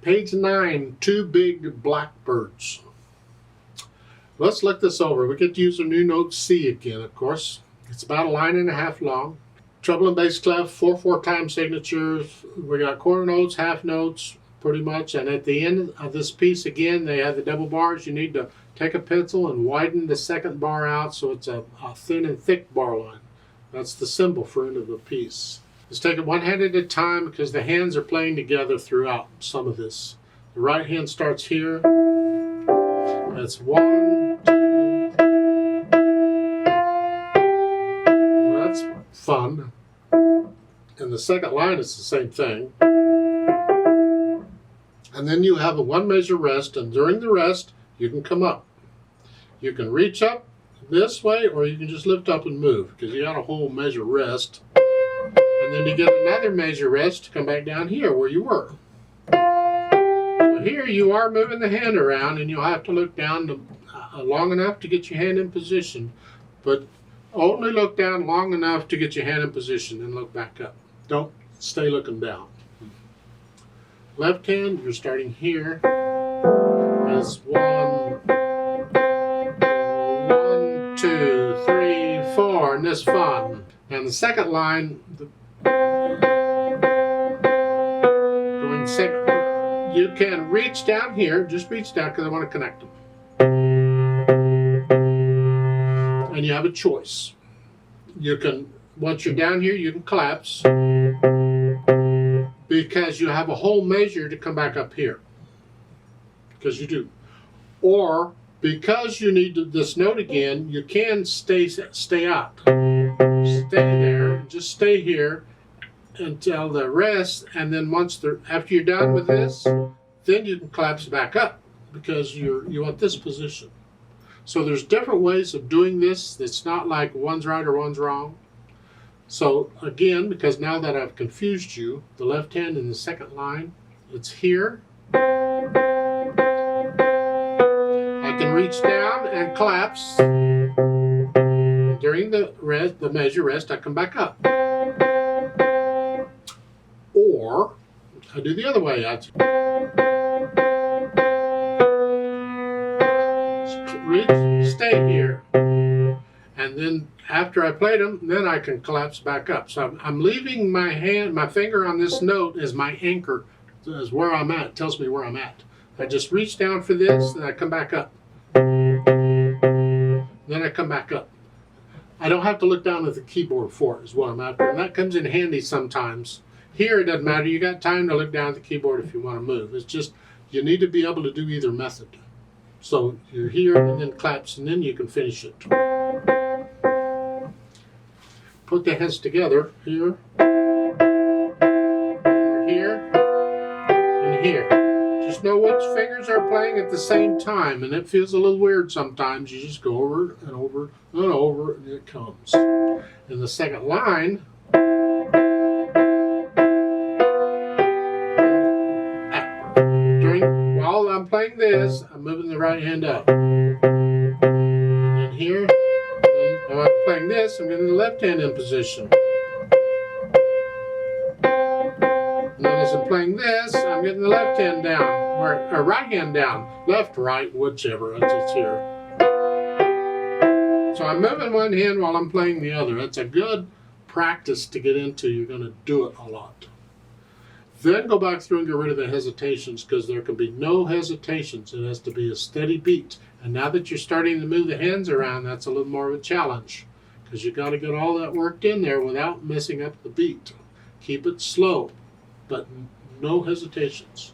Page 9, Two Big Blackbirds. Let's look this over. We get to use a new note C again, of course. It's about a line and a half long. Treble and bass clef, 4/4 time signatures. We got quarter notes, half notes, pretty much. And at the end of this piece, again, they have the double bars. You need to take a pencil and widen the second bar out so it's a thin and thick bar line. That's the symbol for end of the piece. Let's take it one hand at a time because the hands are playing together throughout some of this. The right hand starts here. That's 1, 2. Well, that's fun. And the second line is the same thing. And then you have a one measure rest, and during the rest, you can come up. You can reach up this way, or you can just lift up and move because you got a whole measure rest. And then you get another measure rest to come back down here where you were. So here you are moving the hand around, and you'll have to look down long enough to get your hand in position. But only look down long enough to get your hand in position and look back up. Don't stay looking down. Left hand, you're starting here as 1, 2, 3, 4, and this fun. And the second line, going second, you can reach down here, just reach down because I want to connect them. And you have a choice. You can, once you're down here, you can collapse because you have a whole measure to come back up here. Because you do. Or because you need this note again, you can stay out. Stay there, just stay here until the rest, and then after you're done with this, then you can collapse back up because you want this position. So there's different ways of doing this. It's not like one's right or one's wrong. So again, because now that I've confused you, the left hand in the second line, it's here. I can reach down and collapse. During the measure rest, I come back up. Or I do the other way. I reach, stay here. And then after I played them, then I can collapse back up. So I'm leaving my finger on this note as my anchor, as where I'm at. It tells me where I'm at. I just reach down for this, and I come back up. Then I come back up. I don't have to look down at the keyboard for it, is what I'm after. And that comes in handy sometimes. Here, it doesn't matter. You got time to look down at the keyboard if you want to move. It's just, you need to be able to do either method. So you're here, and then collapse, and then you can finish it. Put the hands together here, here, and here. Just know which fingers are playing at the same time, and it feels a little weird sometimes. You just go over and over and over, and it comes. In the second line, while I'm playing this, I'm moving the right hand up. And here, while I'm playing this, I'm getting the left hand in position. And then as I'm playing this, I'm getting the left hand down, or right hand down. Left, right, whichever, it's here. So I'm moving one hand while I'm playing the other. That's a good practice to get into. You're going to do it a lot. Then go back through and get rid of the hesitations, because there can be no hesitations. It has to be a steady beat. And now that you're starting to move the hands around, that's a little more of a challenge, because you got to get all that worked in there without messing up the beat. Keep it slow, but no hesitations.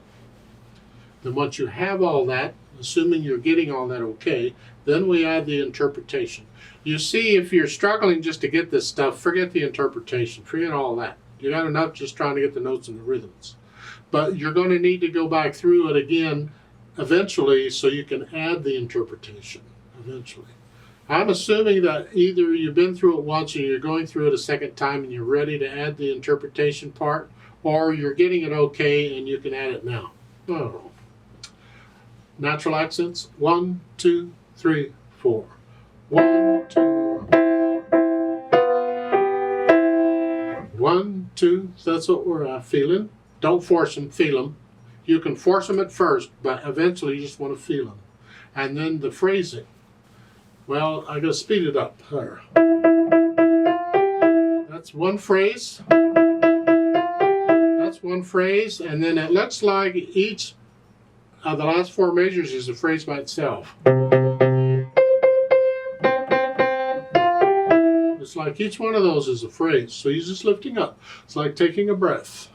Then once you have all that, assuming you're getting all that okay, then we add the interpretation. You see, if you're struggling just to get this stuff, forget the interpretation. Forget all that. You got enough just trying to get the notes and the rhythms. But you're going to need to go back through it again eventually so you can add the interpretation eventually. I'm assuming that either you've been through it once and you're going through it a second time and you're ready to add the interpretation part, or you're getting it okay and you can add it now. I don't know. Natural accents. 1, 2, 3, 4. 1, 2. 1, 2. That's what we're feeling. Don't force them. Feel them. You can force them at first, but eventually you just want to feel them. And then the phrasing. Well, I'm going to speed it up. There. That's one phrase. That's one phrase. And then it looks like each of the last four measures is a phrase by itself. It's like each one of those is a phrase. So you're just lifting up. It's like taking a breath.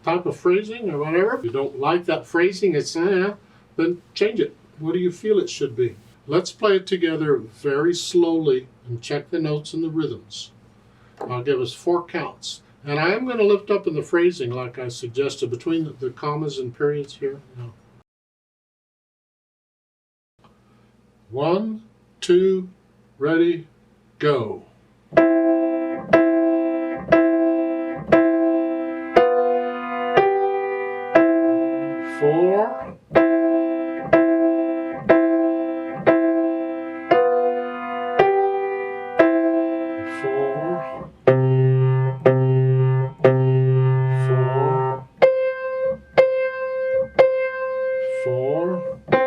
Type of phrasing or whatever. If you don't like that phrasing, it's then change it. What do you feel it should be? Let's play it together very slowly and check the notes and the rhythms. I'll give us 4 counts. And I am going to lift up in the phrasing like I suggested between the commas and periods here. 1, 2, ready, go. 4, 4, 4, 4,